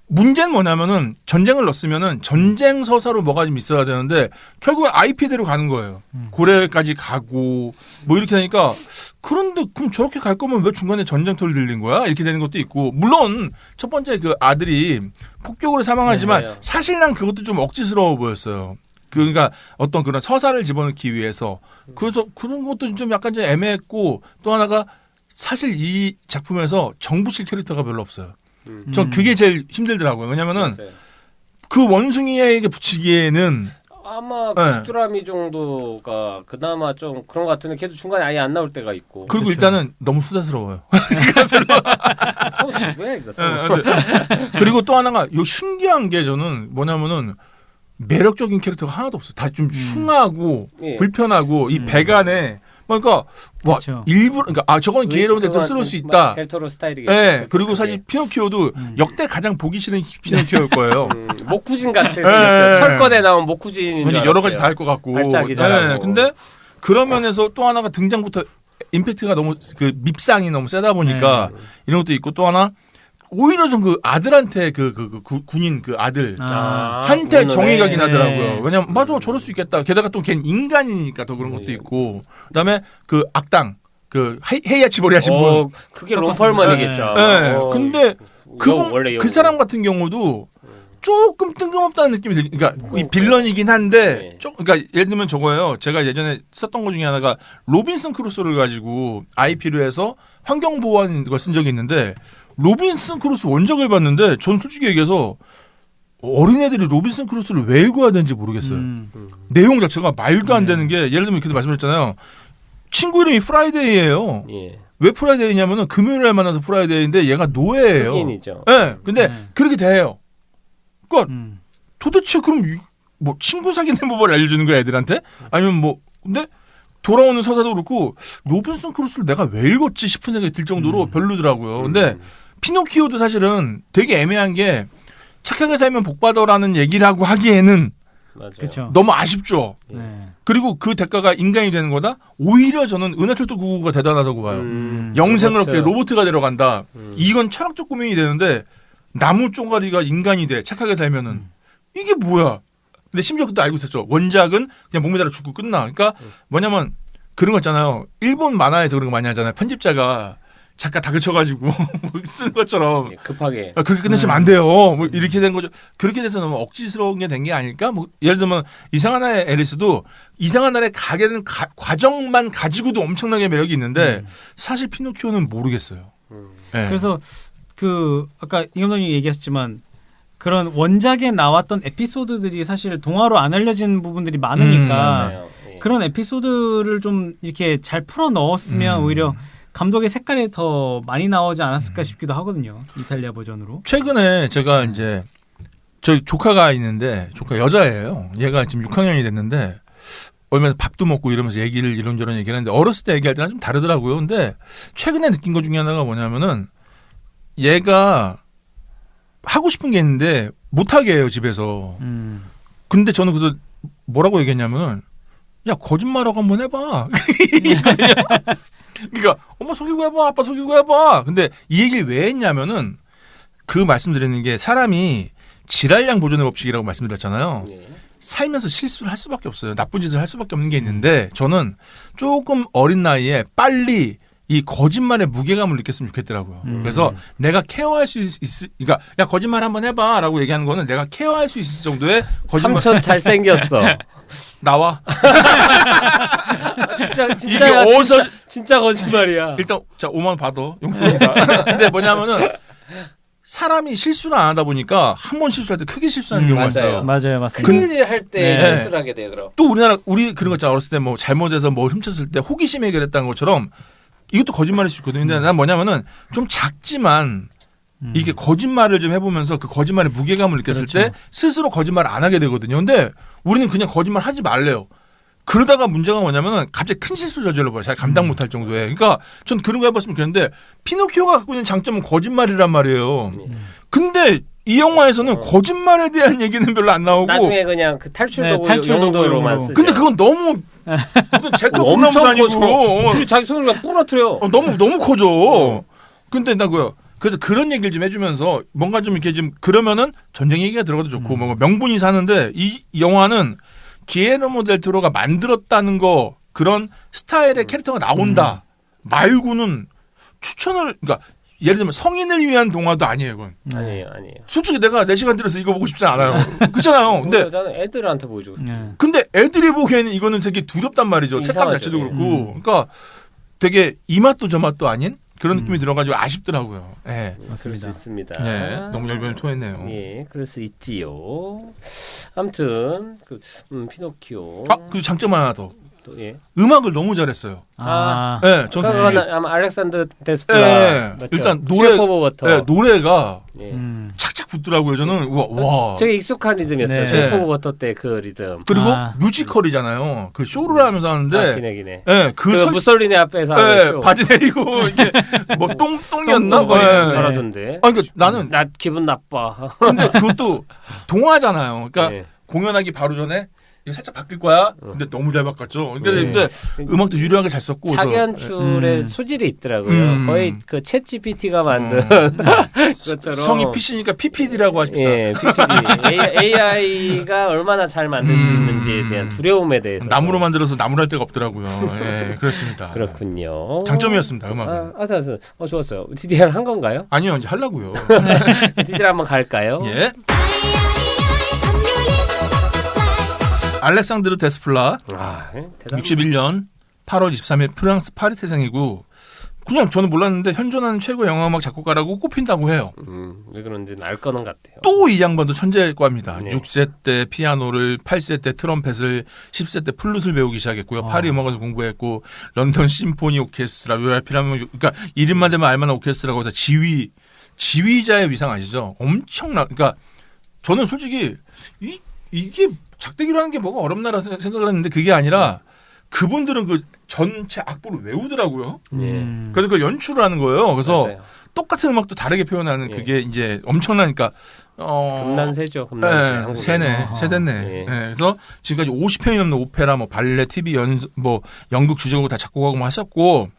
문제는 뭐냐면은 전쟁을 넣었으면은 전쟁 서사로 뭐가 좀 있어야 되는데 결국에 IP대로 가는 거예요. 고래까지 가고 뭐 이렇게 되니까 그런데 그럼 저렇게 갈 거면 왜 중간에 전쟁터를 들린 거야? 이렇게 되는 것도 있고 물론 첫 번째 그 아들이 폭격으로 사망하지만 맞아요. 사실 난 그것도 좀 억지스러워 보였어요. 그러니까 어떤 그런 서사를 집어넣기 위해서 그래서 그런 것도 좀 약간 좀 애매했고 또 하나가 사실 이 작품에서 정부칠 캐릭터가 별로 없어요. 전 그게 제일 힘들더라고요. 왜냐면은 맞아요. 그 원숭이에게 붙이기에는 아마 네. 귀뚜라미 정도가 그나마 좀 그런 것 같은데 걔도 중간에 아예 안 나올 때가 있고 그리고 그렇죠. 일단은 너무 수다스러워요. 성우 누구야 이거 성우. 그리고 또 하나가 요 신기한 게 저는 뭐냐면은 매력적인 캐릭터가 하나도 없어요. 다 좀 흉하고 예. 불편하고 이 배간에 그러니까 와 그렇죠. 일부러 그러니까 저건 기회로운데 또 쓸 수 있다. 델토로 스타일이겠죠. 예. 그리고 사실 피노키오도 역대 가장 보기 싫은 피노키오일 거예요. 목구진 같아 생겼어요. 예. 철권에 나온 목구진인 줄 왜냐 알았어요. 여러 가지 다 할 것 같고. 발작이 잘하고. 근데 그런 면에서 또 하나가 등장부터 임팩트가 너무 그 밉상이 너무 세다 보니까 이런 것도 있고 또 하나 오히려 좀 그 아들한테 그 군인 그 아들 한테 정이 가긴 네. 하더라고요. 왜냐면 맞아 저럴 수 있겠다. 게다가 또 걔는 인간이니까 더 그런 것도 있고. 그다음에 그 악당 그 헤이아치보리 하신 분. 그게 롬펄먼이겠죠. 네. 근데 원래 그 사람 같은 경우도 조금 뜬금없다는 느낌이 들어요. 그러니까 이 빌런이긴 한데, 네. 그러니까 예를 들면 저거예요. 제가 예전에 썼던 것 중에 하나가 로빈슨 크루소를 가지고 IP로 해서 환경보호하는 걸 쓴 적이 있는데, 로빈슨 크루소 원작을 봤는데, 전 솔직히 얘기해서 어린애들이 로빈슨 크루소를 왜 읽어야 되는지 모르겠어요. 내용 자체가 말도 안 되는 게, 예를 들면 그때 말씀드렸잖아요. 친구 이름이 프라이데이예요. 예. 왜 프라이데이냐면은 금요일에 만나서 프라이데이인데 얘가 노예예요. 흑인이죠. 네, 근데 그렇게 돼요. 그러니까 음. 도대체 그럼 뭐 친구 사귀는 법을 알려주는 거야 애들한테? 아니면 뭐 근데 돌아오는 서사도 그렇고 로빈슨 크루소를 내가 왜 읽었지 싶은 생각이 들 정도로 별로더라고요. 근데 피노키오도 사실은 되게 애매한 게 착하게 살면 복 받아라는 얘기라고 하기에는 맞아요. 그렇죠. 너무 아쉽죠. 네. 그리고 그 대가가 인간이 되는 거다. 오히려 저는 은하철도 999가 대단하다고 봐요. 영생을 얻게 그렇죠. 로봇가 데려간다. 이건 철학적 고민이 되는데 나무 쪼가리가 인간이 돼 착하게 살면은 이게 뭐야? 근데 심지어 그때 알고 있었죠. 원작은 그냥 목매달아 죽고 끝나. 그러니까 뭐냐면 그런 거 있잖아요. 일본 만화에서 그런 거 많이 하잖아요. 편집자가 작가 다 그쳐가지고 쓰는 것처럼 예, 급하게. 그렇게 끝내시면 안 돼요. 뭐 이렇게 된 거죠. 그렇게 돼서 너무 억지스러운 게 된 게 아닐까? 뭐 예를 들면 이상한 나라의 앨리스도 이상한 나라에 가게 되는 과정만 가지고도 엄청나게 매력이 있는데 사실 피노키오는 모르겠어요. 네. 그래서 그 아까 이 감독님이 얘기하셨지만 그런 원작에 나왔던 에피소드들이 사실 동화로 안 알려진 부분들이 많으니까 맞아요. 예. 그런 에피소드를 좀 이렇게 잘 풀어 넣었으면 오히려 감독의 색깔이 더 많이 나오지 않았을까 싶기도 하거든요. 이탈리아 버전으로. 최근에 제가 이제 저희 조카가 있는데 조카 여자예요. 얘가 지금 6학년이 됐는데 얼마 전에 밥도 먹고 이러면서 얘기를 이런저런 얘기를 했는데 어렸을 때 얘기할 때랑 좀 다르더라고요. 근데 최근에 느낀 것 중에 하나가 뭐냐면은 얘가 하고 싶은 게 있는데 못하게 해요 집에서. 근데 저는 그래서 뭐라고 얘기했냐면은 야 거짓말하고 한번 해봐. 그러니까 엄마 속이고 해봐 아빠 속이고 해봐. 근데 이 얘기를 왜 했냐면은 그 말씀드리는 게 사람이 질알량 보존의 법칙이라고 말씀드렸잖아요. 예. 살면서 실수를 할 수밖에 없어요. 나쁜 짓을 할 수밖에 없는 게 있는데 저는 조금 어린 나이에 빨리 이 거짓말의 무게감을 느꼈으면 좋겠더라고요. 그래서 내가 케어할 수 그러니까 야 거짓말 한번 해봐라고 얘기하는 거는 내가 케어할 수 있을 정도의 거짓말. 삼촌 잘생겼어. 나와. 진짜야. 이게 어디서 진짜 거짓말이야. 일단 자 5만 원 받아 용돈이다. 근데 뭐냐면은 사람이 실수를 안 하다 보니까 한 번 실수할 때 크게 실수하는 경우가 있어요. 맞아요, 맞습니다. 큰일 할 때 네. 실수를 하게 돼요. 그럼. 또 우리 그런 거 있잖아. 어렸을 때 뭐 잘못해서 뭐 훔쳤을 때 호기심 해결했다는 것처럼 이것도 거짓말일 수 있거든요. 근데 난 뭐냐면은 좀 작지만 이게 거짓말을 좀 해보면서 그 거짓말의 무게감을 느꼈을 때 스스로 거짓말을 안 하게 되거든요. 근데 우리는 그냥 거짓말 하지 말래요. 그러다가 문제가 뭐냐면은 갑자기 큰 실수를 저질러봐요. 잘 감당 못할 정도에. 그러니까 전 그런 거 해봤으면 좋겠는데 피노키오가 갖고 있는 장점은 거짓말이란 말이에요. 근데 이 영화에서는 거짓말에 대한 얘기는 별로 안 나오고 나중에 그냥 그 탈출 네, 도구 탈출 용도로만 도구로. 쓰죠. 근데 그건 너무 무슨 제거 엄청 다니고 커져. 그리고 자기 손을 그냥 부러뜨려. 너무 커져. 근데 나 그래서 그런 얘기를 좀 해주면서 뭔가 좀 이렇게 좀 그러면은 전쟁 얘기가 들어가도 좋고 뭔가 명분이 사는데 이 영화는 기에르모 델 토로가 만들었다는 거 그런 스타일의 캐릭터가 나온다 말고는 추천을 그러니까 예를 들면 성인을 위한 동화도 아니에요. 이건 아니에요. 솔직히 내가 4시간 들여서 이거 보고 싶지 않아요. 그렇잖아요. 근데 저는 애들한테 보여주고 싶어요. 근데 애들이 보기에는 이거는 되게 두렵단 말이죠. 색감 이상하죠. 자체도 그렇고. 그러니까 되게 이 맛도 저 맛도 아닌 그런 느낌이 들어가지고 아쉽더라고요. 예. 그럴 수 있습니다. 예. 너무 열변을 토했네요. 예, 그럴 수 있지요. 아무튼 그 피노키오. 그 장점 하나 더. 또, 예. 음악을 너무 잘했어요. 아. 전 솔직히 아마 알렉산더 데스플라. 맞죠? 일단 노래 쉐이프 오브 워터. 노래가 예. 착착 붙더라고요. 저는 와. 되게 익숙한 리듬이었어요. 네. 쉐이프 오브 워터 때 그 리듬. 그리고 뮤지컬이잖아요. 그 쇼를 하면서 하는데 기네. 예, 그 무솔리니 앞에서 하는 쇼. 바지 내리고 이게 뭐 똥이었나? 똥거리는 잘하던데. 그러니까 나는 나 기분 나빠. 근데 그것도 동화잖아요. 그러니까 네. 공연하기 바로 전에 이거 살짝 바뀔 거야. 근데 너무 잘 바꿨죠. 그러니까 근데 음악도 유려하게 잘 썼고. 자기 연출의 소질이 있더라고요. 거의 그 챗 GPT가 만든 것처럼. 성이 PC니까 PPD라고 하십시다. 예, PPD. AI가 얼마나 잘 만들 수 있는지에 대한 두려움에 대해서. 나무로 만들어서 나무랄 데가 없더라고요. 예, 그렇습니다. 그렇군요. 장점이었습니다. 음악은. 좋았어요. DDR 한 건가요? 아니요, 이제 하려고요. DDR 한번 갈까요? 예. 알렉산드르 데스플라. 대단하다. 61년 8월 23일 프랑스 파리 태생이고 그냥 저는 몰랐는데 현존하는 최고 영화음악 작곡가라고 꼽힌다고 해요. 왜 그런지는 알 거는 같아요. 또 이 양반도 천재과입니다. 네. 6세 때 피아노를, 8세 때 트럼펫을, 10세 때 플룻을 배우기 시작했고요. 파리 음악원에서 공부했고 런던 심포니 오케스트라, 로얄 필하모닉, 그러니까 이름만 되면 알만한 오케스트라고 해서 지휘자의 위상 아시죠? 엄청나. 그러니까 저는 솔직히 이게 작대기로 하는 게 뭐가 어렵나라 생각을 했는데 그게 아니라 그분들은 그 전체 악보를 외우더라고요. 예. 그래서 그 연출을 하는 거예요. 그래서 맞아요. 똑같은 음악도 다르게 표현하는 예. 그게 이제 엄청나니까 금난세죠. 금난세. 세대네. 예. 그래서 지금까지 50편이 넘는 오페라, 뭐 발레, TV, 연극 주제곡 다 작곡하고 뭐 하셨고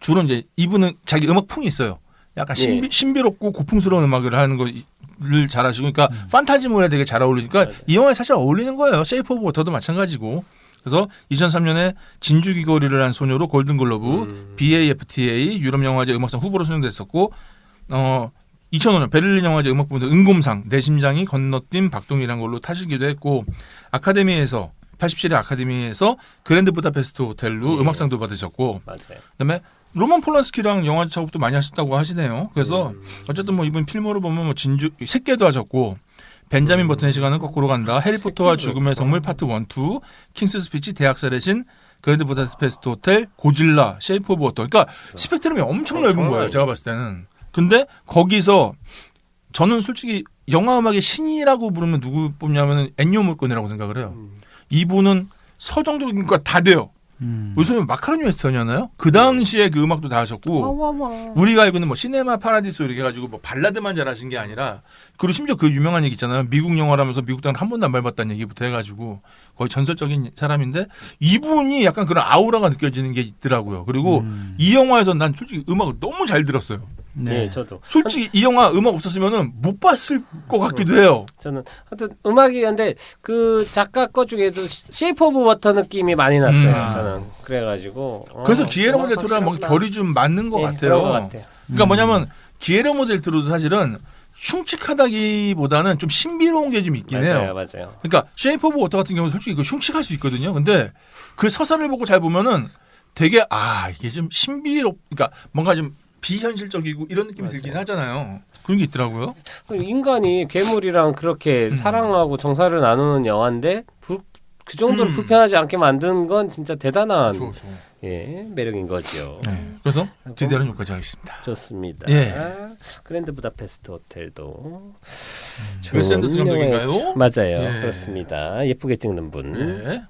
주로 이제 이분은 자기 음악풍이 있어요. 약간 신비롭고 고풍스러운 음악을 하는 거를 잘하시고, 그러니까 판타지물에 되게 잘 어울리니까 맞아요. 이 영화에 사실 어울리는 거예요. 쉐이프 오브 워터도 마찬가지고. 그래서 2003년에 진주 귀걸이를 한 소녀로 골든글러브, BAFTA 유럽영화제 음악상 후보로 선정됐었고, 2005년 베를린 영화제 음악부문에서 은곰상 내 심장이 건너뛴 박동이라는 걸로 타시기도 했고, 아카데미에서 87회 아카데미에서 그랜드 부다페스트 호텔로 음악상도 받으셨고, 맞아요. 그다음에 로만 폴란스키랑 영화 작업도 많이 하셨다고 하시네요. 그래서 어쨌든 뭐 이분 필모로 보면 뭐 진주 새끼도 하셨고, 벤자민 버튼의 시간은 거꾸로 간다, 해리포터와 죽음의 성물 파트 1, 2, 킹스 스피치, 대학살의 신, 그랜드 부다페스트 호텔, 고질라, 쉐이프 오브 워터. 그러니까 스펙트럼이 엄청 넓은 거예요. 제가 봤을 때는. 근데 거기서 저는 솔직히 영화 음악의 신이라고 부르면 누구 뽑냐면은 엔니오 모리코네라고 생각을 해요. 이분은 서정적인 거 다 돼요. 요즘에 마카로니 웨스턴이었나요? 그 당시에 그 음악도 다 하셨고, 우리가 알고 있는 뭐 시네마 파라디소 이렇게 해가지고 뭐 발라드만 잘하신 게 아니라, 그리고 심지어 그 유명한 얘기 있잖아요. 미국 영화라면서 미국 땅을 한 번도 안 밟았다는 얘기부터 해가지고 거의 전설적인 사람인데, 이분이 약간 그런 아우라가 느껴지는 게 있더라고요. 그리고 이 영화에서 난 솔직히 음악을 너무 잘 들었어요. 네, 저도. 솔직히 이 영화 음악 없었으면은 못 봤을 것 같기도 해요. 저는 하여튼 음악이 근데 그 작가 것 중에도 쉐이프 오브 워터 느낌이 많이 났어요. 저는 그래가지고 그래서 기에르모 델 토로랑 뭔가 결이 좀 맞는 것 같아요. 그런 것 같아요. 그러니까 뭐냐면 기에르모 델 토로도 사실은 흉측하다기보다는 좀 신비로운 게 좀 있긴 해요. 맞아요. 그러니까 쉐이프 오브 워터 같은 경우는 솔직히 그 흉측할 수 있거든요. 근데 그 서사를 보고 잘 보면은 되게 이게 좀 그러니까 뭔가 좀 비현실적이고 이런 느낌이 들긴 하잖아요. 그런 게 있더라고요. 인간이 괴물이랑 그렇게 사랑하고 정사를 나누는 영화인데 그 정도로 불편하지 않게 만든 건 진짜 대단한 매력인 거죠. 네. 그래서 제대로는 여기까지 하겠습니다. 좋습니다. 예. 그랜드 부다페스트 호텔도 웨스 앤더슨 감독인가요? 맞아요. 예. 그렇습니다. 예쁘게 찍는 분. 네.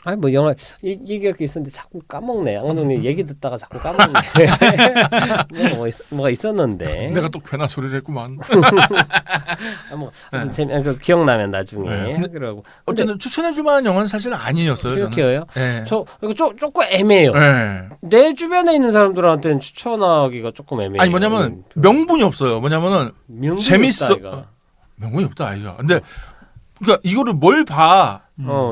아니 뭐 영화 얘기할 게 있었는데 자꾸 까먹네. 양감독님 얘기 듣다가 자꾸 까먹네. 뭐가 있었는데. 내가 또 괜한 소리를 했구만. 기억나면 나중에. 네. 그러고. 어쨌든 추천해줄 만한 영화는 사실 아니었어요. 그렇게요. 네. 이거 조금 애매해요. 네. 내 주변에 있는 사람들한테는 추천하기가 조금 애매해요. 아니 뭐냐면 명분이 없어요. 뭐냐면은 재밌어. 명분이 없다 아이가. 근데 그러니까 이거를 뭘 봐.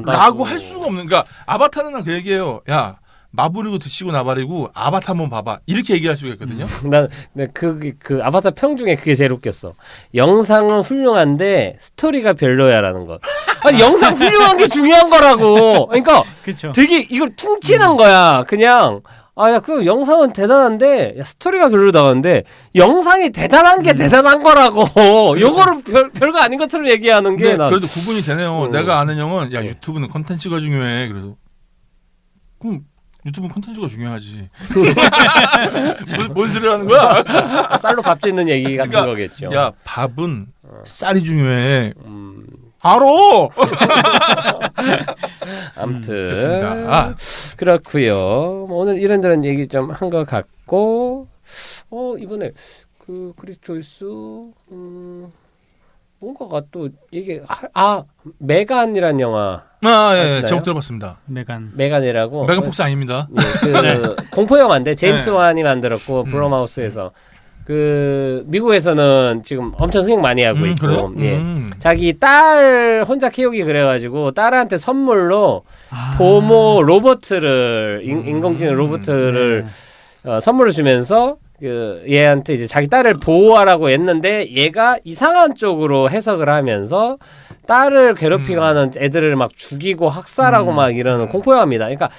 라고 할 수가 없는. 그러니까 아바타는 그 얘기예요. 야 마블이고 드시고 나발이고 아바타 한번 봐봐. 이렇게 얘기할 수가 있거든요. 난 그 아바타 평 중에 그게 제일 웃겼어. 영상은 훌륭한데 스토리가 별로야라는 거. 아니 영상 훌륭한 게 중요한 거라고. 그러니까 그쵸. 되게 이걸 퉁치는 거야. 그냥 야 그 영상은 대단한데 스토리가 별로다는데 영상이 대단한 게 대단한 거라고. 요거를 별거 아닌 것처럼 얘기하는 게 난. 그래도 구분이 되네요. 내가 아는 형은 야 유튜브는 컨텐츠가 중요해. 그래서 그럼 유튜브 콘텐츠가 중요하지. 뭔 소리를 하는 거야? 쌀로 밥 짓는 얘기 같은 그러니까, 거겠죠. 야 밥은 쌀이 중요해. 알아. 아무튼 그렇습니다. 그렇고요. 오늘 이런저런 얘기 좀 한 것 같고, 이번에 그 그리스 조이스 뭔가가 또 얘기 메간이란 영화. 예, 제목 들어봤습니다. 메간이라고. 메간 폭스 아닙니다. 그 공포 영화인데 제임스 완이 만들었고 블럼하우스에서. 그 미국에서는 지금 엄청 흥행 많이 하고 있고, 그래요? 자기 딸 혼자 키우기 그래가지고 딸한테 선물로 보모 로버트를 인공지능 로버트를 선물을 주면서 그 얘한테 이제 자기 딸을 보호하라고 했는데 얘가 이상한 쪽으로 해석을 하면서 딸을 괴롭히고 하는 애들을 막 죽이고 학살하고 막 이러는 공포 영화입니다. 그러니까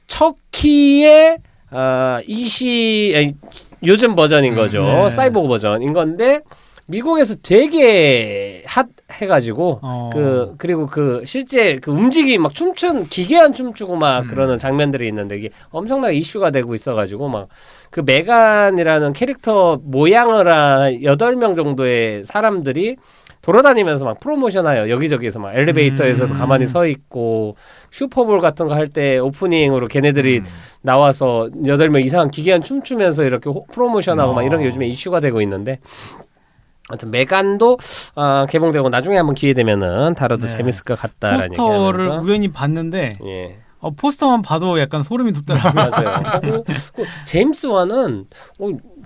척키의 요즘 버전인 거죠. 사이보그 버전인 건데 미국에서 되게 핫해가지고 그리고 그 실제 그 움직이 막 기괴한 춤추고 막 그러는 장면들이 있는데 이게 엄청나게 이슈가 되고 있어가지고 막 그 메간이라는 캐릭터 모양을 한 8명 정도의 사람들이 돌아다니면서 막 프로모션하여 여기저기에서 막 엘리베이터에서도 가만히 서 있고 슈퍼볼 같은 거 할 때 오프닝으로 걔네들이 나와서 8명 이상 기괴한 춤추면서 이렇게 프로모션하고 막 이런 게 요즘에 이슈가 되고 있는데 아무튼 메간도 개봉되고 나중에 한번 기회 되면은 다뤄도 재밌을 것 같다라는 포스터를 얘기하면서 우연히 봤는데 예. 포스터만 봐도 약간 소름이 돋더라고요. 맞아요. 제임스 완은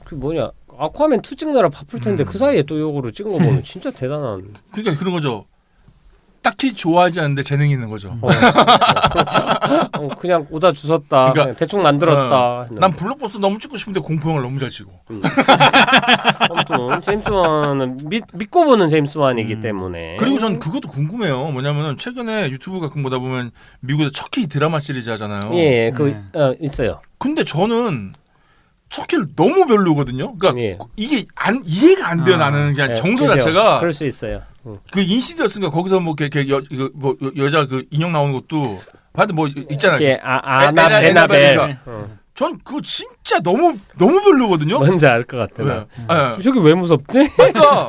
그 뭐냐 아쿠아맨 2 찍느라 바쁠 텐데 그 사이에 또 요거를 찍은 거 보면 진짜 대단한. 그러니까 그런 거죠. 딱히 좋아하지 않는데 재능이 있는 거죠. 그냥 오다 주웠다. 그러니까, 그냥 대충 만들었다. 난 블록버스터 너무 찍고 싶은데 공포영화를 너무 잘 찍고. 아무튼 제임스 완은 믿고 보는 제임스 완이기 때문에. 그리고 전 그것도 궁금해요. 뭐냐면은 최근에 유튜브 가끔 보다 보면 미국에서 척키 드라마 시리즈 하잖아요. 예, 있어요. 근데 저는 척키를 너무 별로거든요. 그러니까 예. 이게 이해가 안 돼요. 나는 그냥 정서 그죠. 자체가. 그럴 수 있어요. 그 인시디어스인가 거기서 뭐 여자 그 인형 나오는 것도 하여튼 뭐 있잖아요. 에나벨. 전 그거 진짜 너무 별로거든요. 뭔지 알 것 같아. 네. 저게 왜 무섭지? 그러니까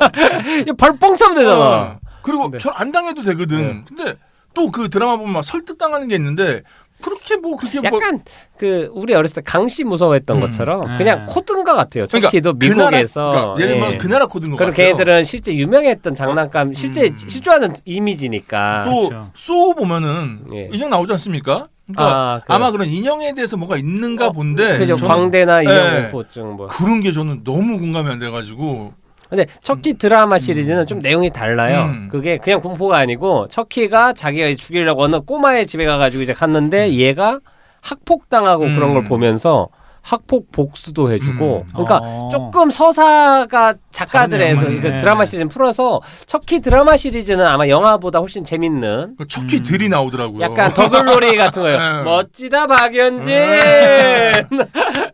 발 뻥참 되잖아. 그리고 네. 전 안 당해도 되거든. 근데 또 그 드라마 보면 막 설득 당하는 게 있는데 그렇게 약간 그 우리 어렸을 때 강씨 무서워했던 것처럼 그냥 코드인 것 같아요. 그러니까 척키도 미국에서 그러니까 예를 들면 그 나라 코드인 것 그리고 같아요. 걔네들은 실제 유명했던 장난감 실제 실존하는 이미지니까. 또 그렇죠. 소우 보면은 예. 인형 나오지 않습니까? 그러니까 아마 그런 인형에 대해서 뭐가 있는가 본데. 그죠. 저는 광대나 인형공포증 뭐. 그런 게 저는 너무 공감이 안 돼가지고. 근데 척키 드라마 시리즈는 좀 내용이 달라요. 그게 그냥 공포가 아니고 척키가 자기가 죽이려고 어느 꼬마의 집에 가가지고 이제 갔는데 얘가 학폭당하고 그런 걸 보면서 학폭 복수도 해주고 그러니까 조금 서사가 작가들에서 그 드라마 시리즈 풀어서 척키 드라마 시리즈는 아마 영화보다 훨씬 재밌는 척키들이 나오더라고요. 약간 더글로리 같은 거예요. 멋지다 박연진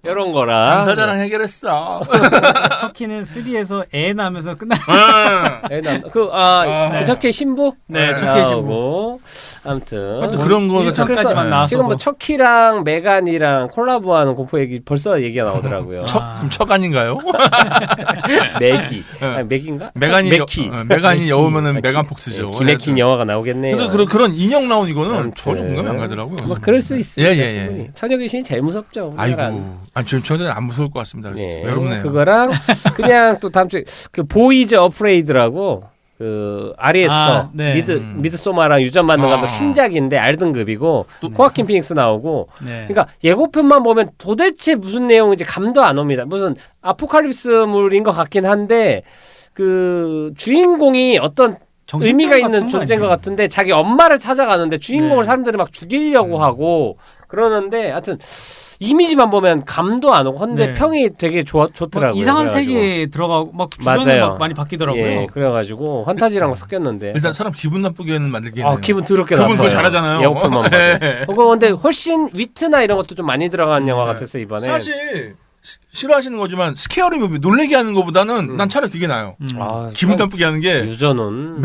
이런 거라 감사자랑 해결했어. 척키는 3에서 애 나면서 끝나. 그 척키의 신부? 네, 척키의 신부. 아무튼 그런 거가 전까지만 나왔어도 지금 뭐 척키랑 메간이랑 콜라보하는 공포 얘기 벌써 얘기가 나오더라고요. 척 아닌가요? 맥이. 맥인가? 메간이 여우면은 메간 폭스죠. 기맥힌 영화가 나오겠네요. 그래서 그런 인형 나온 이거는 전혀 공감이 안 가더라고요. 뭐 그럴 수 있습니다. 예. 처녀 귀신이 제일 무섭죠. 아이고, 저는 안 무서울 것 같습니다. 외롭네요. 그거랑 그냥 또 다음 주에 그 보이즈 어프레이드라고 그 아리에스터 미드소마랑 유전만능 감독 신작인데 알등급이고 코아킨 피닉스 나오고 그러니까 예고편만 보면 도대체 무슨 내용인지 감도 안 옵니다. 무슨 아포칼립스물인 것 같긴 한데 그 주인공이 어떤 의미가 있는 존재인 것 같은데 자기 엄마를 찾아가는데 주인공을 사람들이 막 죽이려고 하고 그러는데 하여튼 이미지만 보면 감도 안 오고 근데 평이 되게 좋더라고요. 이상한 그래가지고. 세계에 들어가고 막 주변에 막 많이 바뀌더라고요. 예, 그래가지고 환타지랑 섞였는데 일단 사람 기분 나쁘게는 만들긴 해요. 기분 더럽게 그분 나빠요. 그거 잘하잖아요. 예고편만 봐도. 근데 훨씬 위트나 이런 것도 좀 많이 들어간 영화 같아서 이번에. 사실 싫어하시는 거지만 스케어리 무비 놀래게 하는 것보다는 난 차라리 그게 나아요. 기분 나쁘게 하는 게 유저는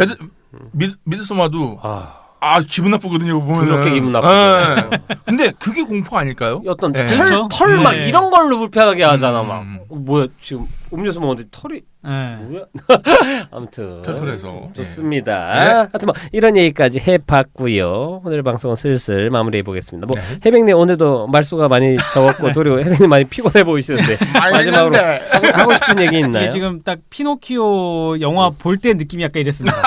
미드소마도 기분 나쁘거든요. 보면 그렇게 기분 나쁘죠. 근데 그게 공포 아닐까요? 어떤 털 막 이런 걸로 불편하게 하잖아. 막 뭐야 지금 음료수 먹는데 털이 뭐야? 아무튼 털털해서 좋습니다. 하여튼 뭐 이런 얘기까지 해봤고요. 오늘 방송은 슬슬 마무리해 보겠습니다. 뭐 해백님 오늘도 말수가 많이 적었고 그리고 해백님 많이 피곤해 보이시는데 마지막으로 하고 싶은 얘기 있나요? 이게 지금 딱 피노키오 영화 볼 때 느낌이 약간 이랬습니다.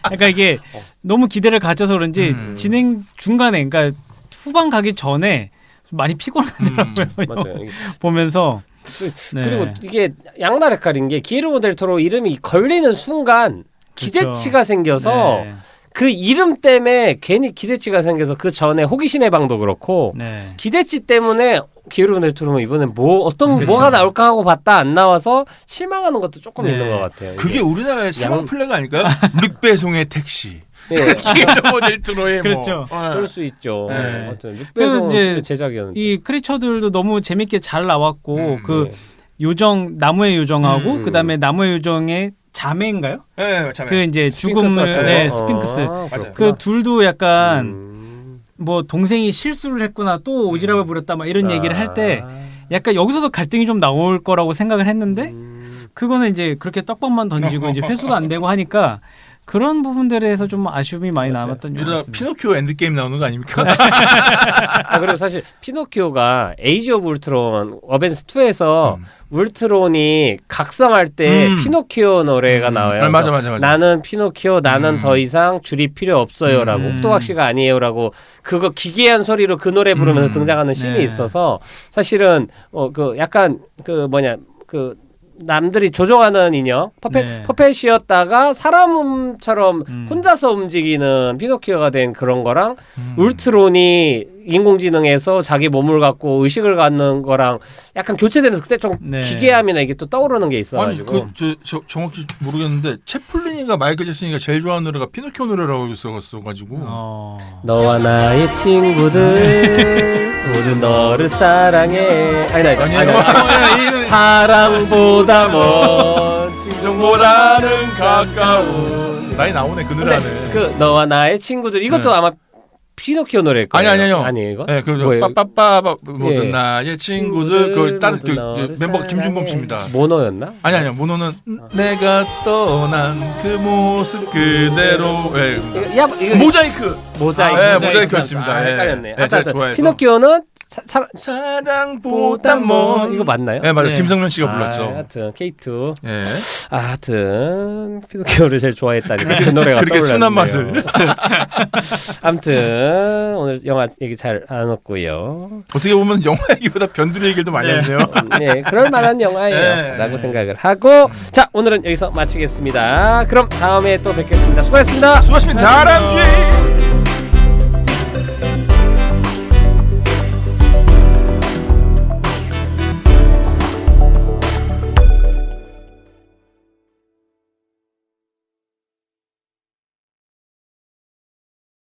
그러니까 이게 너무 기대를 가져서 그런지 진행 중간에 그러니까 후반 가기 전에 많이 피곤하더라고요. 맞아요. 보면서 그리고 이게 양날의칼인 게 기에르모 델 토로 이름이 걸리는 순간 기대치가 생겨서 그 이름 때문에 괜히 기대치가 생겨서 그 전에 호기심의 방도 그렇고 기대치 때문에 기에르모 델 토로는 이번에 뭐가 나올까 하고 봤다 안 나와서 실망하는 것도 조금 있는 것 같아요. 그게 우리나라의 상황 플레이가 아닐까요? 늑배송의 택시. 기에르모 델 토로의 그렇죠. 그럴 수 있죠. 아무튼 그래서 늑배송 제작이었는데 이 크리처들도 너무 재밌게 잘 나왔고 그 요정 나무의 요정하고 그다음에 나무의 요정의 자매인가요? 네, 자매. 그 이제 죽음을 스핑크스. 그 둘도 약간 뭐 동생이 실수를 했구나 또 오지랖을 부렸다 막 이런 얘기를 할 때 약간 여기서도 갈등이 좀 나올 거라고 생각을 했는데 그거는 이제 그렇게 떡밥만 던지고 이제 회수가 안 되고 하니까 그런 부분들에서 좀 아쉬움이 많이 맞아요. 남았던 이러다 영화였습니다. 피노키오 엔드게임 나오는 거 아닙니까? 그리고 사실 피노키오가 에이지 오브 울트론 어벤져스 2에서 울트론이 각성할 때 피노키오 노래가 나와요. 맞아. 나는 피노키오, 나는 더 이상 줄이 필요 없어요라고 혹독학 씨가 아니에요라고 그거 기괴한 소리로 그 노래 부르면서 등장하는 씬이 네. 있어서 사실은 그 약간 그 남들이 조종하는 인형 퍼펫이었다가 사람처럼 혼자서 움직이는 피노키오가 된 그런 거랑 울트론이 인공지능에서 자기 몸을 갖고 의식을 갖는 거랑 약간 교체되면서 그때 좀 기괴함이나 이게 또 떠오르는 게 있어가지고 저 정확히 모르겠는데 채플린이가 마이클 잭슨이가 제일 좋아하는 노래가 피노키오 노래라고 있어가지고 너와 나의 친구들 모두 너를 사랑해 아니 사랑보다 먼 정보라는 가까운 나이 나오네 그 노래하네. 그 너와 나의 친구들 이것도 아마 피노키오 노래일 거예요. 아니요. 아니에요 이거? 네, 그 빠빠빠 모든 나의 친구들 그 다른 그 멤버가 김준범 씨입니다. 모노였나? 아니요. 모노는 내가 떠난 그 모습 그대로. 이거 모자이크. 모자이크였습니다. 헷갈렸네. 네, 제가 좋아해서. 피노키오는 사랑보다 먼 이거 맞나요? 네, 맞아요. 네. 김성년 씨가 불렀죠. 하여튼 K2. 예. 하여튼 피노키오를 제일 좋아했다니까 그 노래가 그렇게 떠올랐네요. 순한 맛을. 아무튼 오늘 영화 얘기 잘 안 했고요. 어떻게 보면 영화 얘기보다 변두리 얘기를 더 많이 했네요. 네, 그럴 만한 영화예요. 네. 라고 생각을 하고 자, 오늘은 여기서 마치겠습니다. 그럼 다음에 또 뵙겠습니다. 수고하셨습니다. 수고하셨습니다. 다람쥐.